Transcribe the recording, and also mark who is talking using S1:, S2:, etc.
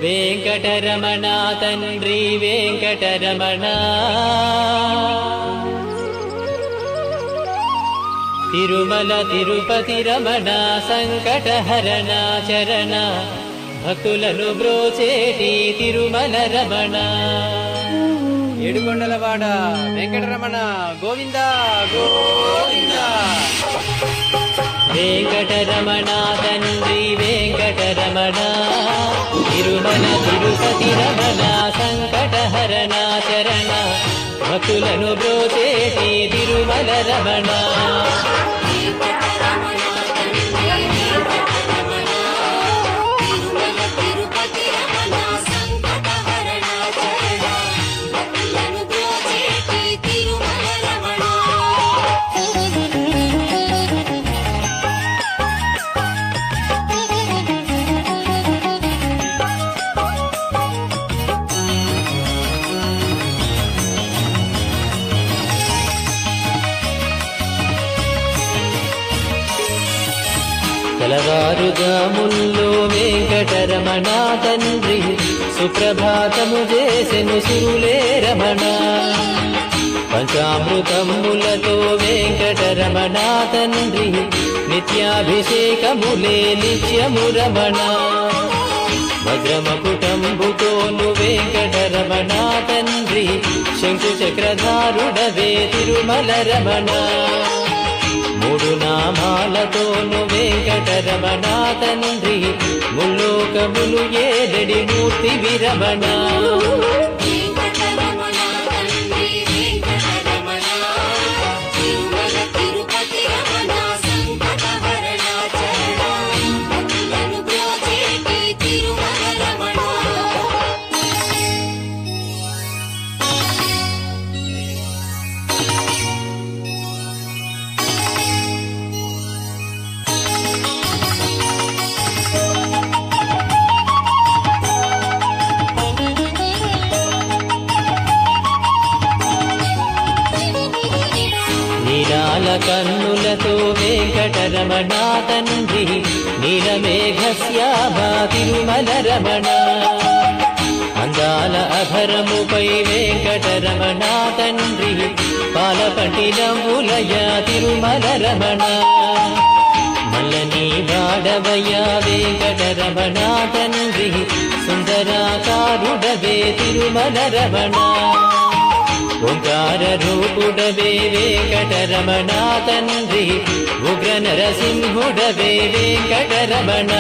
S1: వెంకటరమణ తండ్రి వెంకటరమణ, తిరుమల తిరుపతి రమణ సంకటహరణ చరణ, భక్తులను బ్రోచేటి తిరుమల రమణ.
S2: ఏడుకొండలవాడ వెంకటరమణ గోవింద గోవింద.
S1: వెంకటరమణ తండ్రి వెంకటరమణ, తిరుమల తిరుపతి రమణ సంకటహరణ చరణ, భక్తులను బ్రోచేటి తిరుమల రమణ. తెలవారుజాముల్లో వెంకటరమణ తండ్రి సుప్రభాతము చేసెను సురులే రమణ. పంచామృతములతో వెంకటరమణ తండ్రి నిత్యాభిషేకములే నిత్యము రమణ. వజ్రమకుటంబుతోను వెంకటరమణ తండ్రి శంకు చక్రధారుడవే తిరుమల రమణ. మూడు నామాలతోను వెంకటరమణ తండ్రి ముల్లోకములు ఏడడి మూర్తి విరమణ. నీలాల కన్నులతో వెంకటరమణ తండ్రి నీలమేఘశ్యామ తిరుమల రమణ. అందాల అభరముపై వెంకటరమణ తండ్రి పాలపట్టినములయ తిరుమల రమణ. మల్లని వాడవయ్య వెంకటరమణ తండ్రి సుందరాకారుడవే తిరుమల రమణ. ఓంకార రూపుడవే వెంకటరమణ తండ్రి ఉగ్ర నరసింహుడవే వెంకటరమణ.